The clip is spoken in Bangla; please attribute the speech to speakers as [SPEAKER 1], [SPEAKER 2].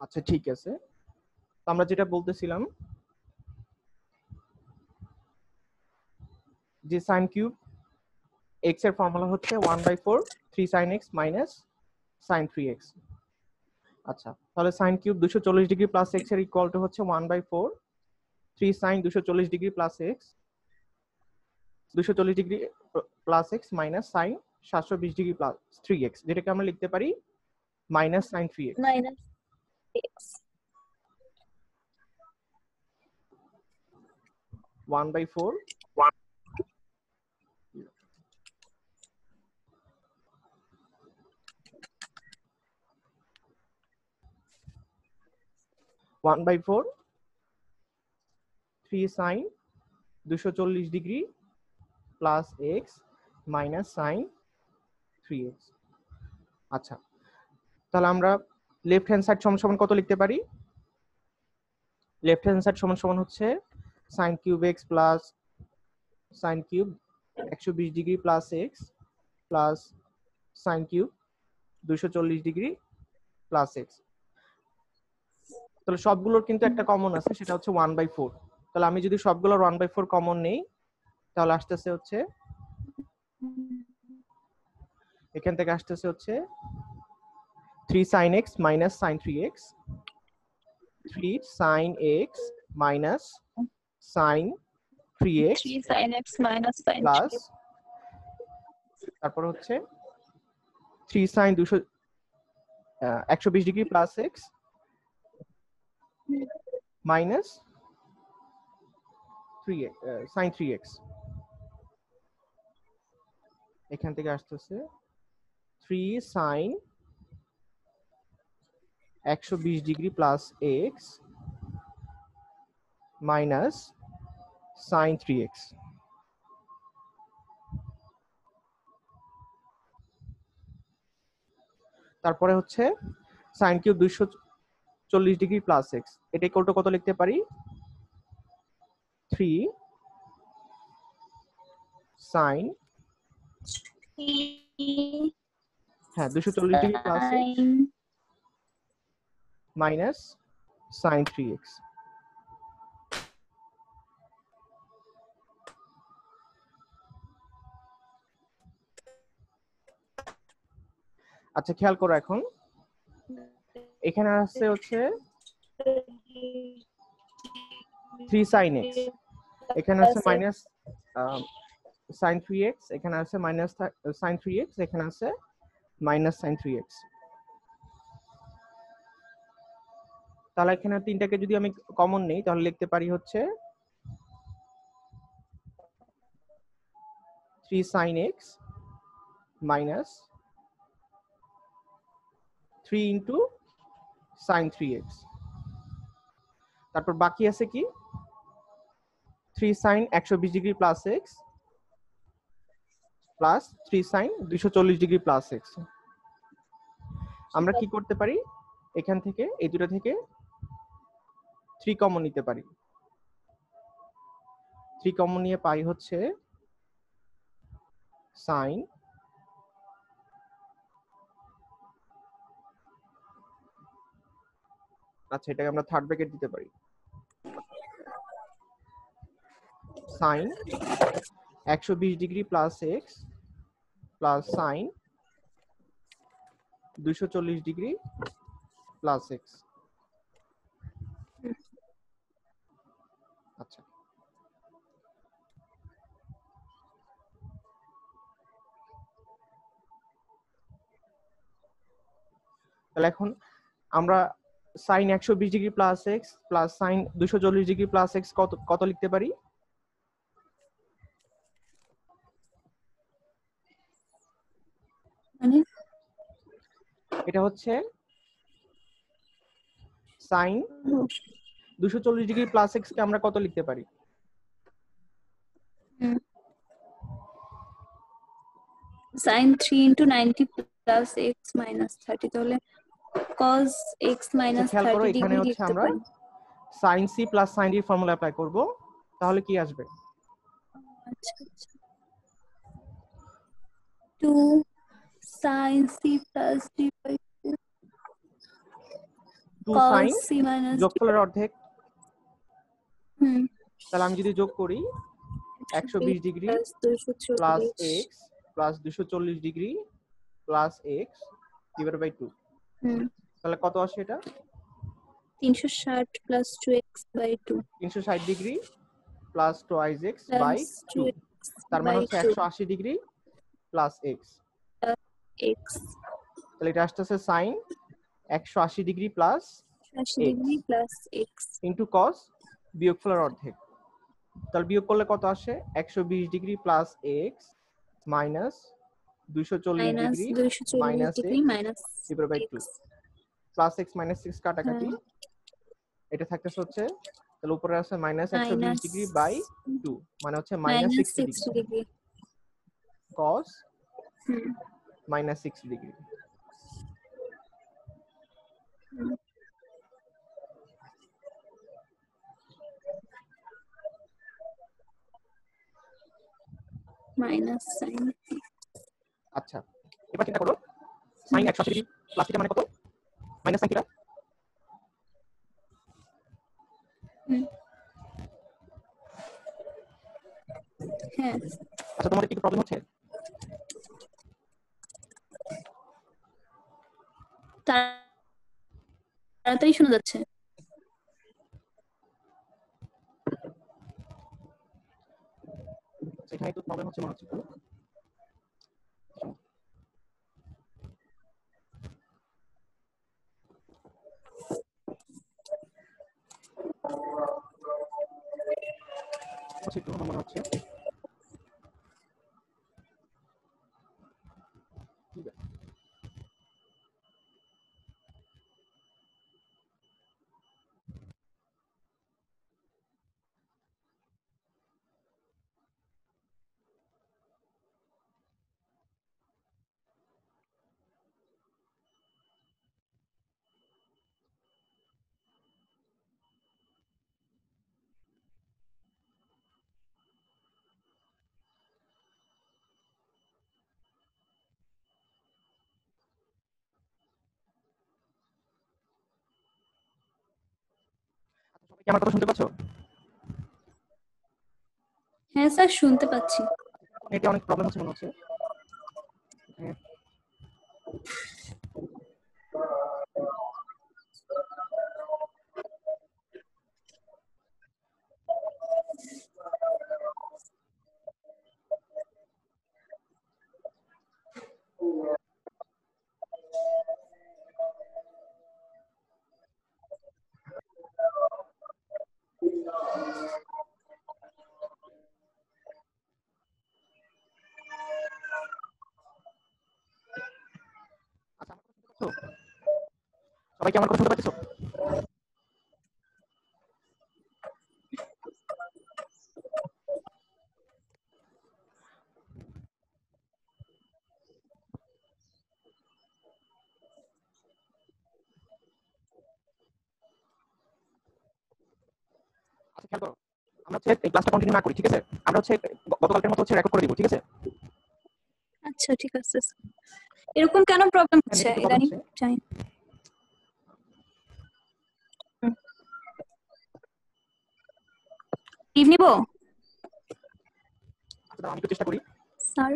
[SPEAKER 1] আচ্ছা ঠিক আছে, তো আমরা যেটা বলতেছিলাম যে sin কিউব x এর ফর্মুলা হচ্ছে 1/4 3 sin x minus sin 3x। আচ্ছা তাহলে sin cube 240 degree plus x এর ইকুয়াল টু হচ্ছে 1/4 3 sin 240 degree plus x 240 degree plus x minus sin 720 degree plus 3x, যেটাকে আমরা লিখতে পারি minus sin 3x।
[SPEAKER 2] minus x
[SPEAKER 1] 1/4 1/4 3 sin 240 degree plus x minus sin 3x। আচ্ছা তাহলে আমরা লেফট হ্যান্ড সাইড সমান সমান কত লিখতে পারি? লেফট হ্যান্ড সাইড সমান সমান হচ্ছে sin cube x plus sin cube 120 degree plus x plus sin cube 240 degree plus x। তাহলে সবগুলোর কিন্তু একটা কমন আছে, সেটা হচ্ছে 1/4। তাহলে আমি যদি সবগুলোর 1/4 কমন নেই তাহলে আসতেছে হচ্ছে এখান থেকে আসতেছে হচ্ছে 3 sin x minus sin 3x 3 sin x minus sin 3x
[SPEAKER 2] 3 sin x minus sin
[SPEAKER 1] plus তারপর হচ্ছে 3 sin 120 degree plus x minus 3x sin 3x। এখান থেকে আসতেছে 3 sin 120 degree plus x minus sin 3x। তারপরে হচ্ছে sin cube 240 degree plus x, এটা ইকুয়াল টু কত লিখতে পারি? 3 sin হ্যাঁ 240 degree plus x minus sin 3x। আচ্ছা খেয়াল করো, এখন এখানে আসছে হচ্ছে 3 sin x, এখানে আছে মাইনাস sin 3x, এখানে আছে মাইনাস sin 3x, এখানে আছে মাইনাস sin 3x। তাহলে এখানে তিনটাকে যদি আমি কমন নেই তাহলে লিখতে পারি হচ্ছে 3 sin x minus 3 into sin 3x। তারপর বাকি আছে কি 3 sin 120 degree plus x plus 3 sin 240 degree plus x। আমরা কি করতে পারি, এখান থেকে এই দুটো থেকে 3 কমন নিতে পারি। 3 কমন নিয়ে পাই হচ্ছে sin আচ্ছা এটাকে আমরা থার্ড ব্র্যাকেট দিতে পারি sin 120 degree plus x plus sin 240 degree plus x। আচ্ছা তাহলে এখন আমরা sin 120 degree plus x plus sin 240 degree plus x কত কত লিখতে পারি?
[SPEAKER 2] মানে
[SPEAKER 1] এটা হচ্ছে sin 240 ডিগ্রি প্লাস x কে আমরা কত লিখতে পারি?
[SPEAKER 2] sin 3 into 90 plus x minus 30, তাহলে cos x minus
[SPEAKER 1] খেয়াল করো
[SPEAKER 2] 30
[SPEAKER 1] এখানে
[SPEAKER 2] ডিগ্রি
[SPEAKER 1] হচ্ছে
[SPEAKER 2] লিখতে
[SPEAKER 1] আমরা
[SPEAKER 2] পারি।
[SPEAKER 1] sin c plus sin d formula apply করব, তাহলে কি আসবে?
[SPEAKER 2] আচ্ছা আচ্ছা 2 sin c plus d by 2
[SPEAKER 1] 2
[SPEAKER 2] cos
[SPEAKER 1] sin
[SPEAKER 2] c minus
[SPEAKER 1] যোগফলের অর্ধেক।
[SPEAKER 2] হুম
[SPEAKER 1] তাহলে আমি যদি যোগ করি 120 degree
[SPEAKER 2] plus
[SPEAKER 1] plus
[SPEAKER 2] 240
[SPEAKER 1] x plus 240 degree plus x divided by 2,
[SPEAKER 2] হুম
[SPEAKER 1] তাহলে কত আসে এটা?
[SPEAKER 2] 360 plus 2x by 2
[SPEAKER 1] 360 degree plus twice x by
[SPEAKER 2] plus
[SPEAKER 1] 2,
[SPEAKER 2] 2x
[SPEAKER 1] তার মানে
[SPEAKER 2] বাই
[SPEAKER 1] হচ্ছে
[SPEAKER 2] 2
[SPEAKER 1] 180 ডিগ্রি প্লাস x।
[SPEAKER 2] x
[SPEAKER 1] তাহলে এটা আসতেছে sin 180 degree plus
[SPEAKER 2] 80
[SPEAKER 1] x
[SPEAKER 2] degree plus x
[SPEAKER 1] into cos বিয়োগফলের অর্ধেক। তাহলে বিয়োগ করলে কত আসে? 120 degree plus x minus 240
[SPEAKER 2] minus
[SPEAKER 1] degree
[SPEAKER 2] 240
[SPEAKER 1] minus
[SPEAKER 2] degree
[SPEAKER 1] x
[SPEAKER 2] minus
[SPEAKER 1] divided by 2,
[SPEAKER 2] x
[SPEAKER 1] plus x minus 6 কাটাকাটি, এটা থাকতেছে হচ্ছে, তাহলে উপরে আছে মাইনাস 120 ডিগ্রি বাই 2 মানে হচ্ছে মাইনাস 60 ডিগ্রি
[SPEAKER 2] 60 ডিগ্রি
[SPEAKER 1] cos
[SPEAKER 2] হুম
[SPEAKER 1] মাইনাস 60 ডিগ্রি।
[SPEAKER 2] মাইনাস সাইন
[SPEAKER 1] আচ্ছা, এবার চিন্তা করো sin 180 ডিগ্রি প্লাস থিটা মানে কত? Minus sin theta.
[SPEAKER 2] হ্যাঁ
[SPEAKER 1] আচ্ছা, তোমাদের কি প্রবলেম হচ্ছে?
[SPEAKER 2] তাড়াতাড়ি শোনা যাচ্ছে।
[SPEAKER 1] সেখানে একটু প্রবলেম হচ্ছে মনে হচ্ছে। একটু মনে হচ্ছে ঠিক আছে। সবাই কি আমার কথা শুনতে পাচ্ছো?
[SPEAKER 2] হ্যাঁ স্যার শুনতে পাচ্ছি।
[SPEAKER 1] নেটে অনেক প্রবলেম হচ্ছে মনে হচ্ছে। আচ্ছা, সবাই কি আমার কথা শুনতে পাচ্ছো? আচ্ছা, খেয়াল করো, আমরা হচ্ছে এই ক্লাসটা কন্টিনিউ না করি, ঠিক আছে? আমরা হচ্ছে গতকালকের মতো হচ্ছে রেকর্ড করে দিব, ঠিক আছে?
[SPEAKER 2] আচ্ছা ঠিক আছে। এরকম কেন প্রবলেম
[SPEAKER 1] হ্যাঁ,
[SPEAKER 2] হচ্ছে
[SPEAKER 1] নেটে একটু প্রবলেম
[SPEAKER 2] ইদানিং?
[SPEAKER 1] হচ্ছে।
[SPEAKER 2] জানি লিভ নিবো
[SPEAKER 1] আচ্ছা, দাঁড়াও, আমি একটু চেষ্টা করি।
[SPEAKER 2] স্যার।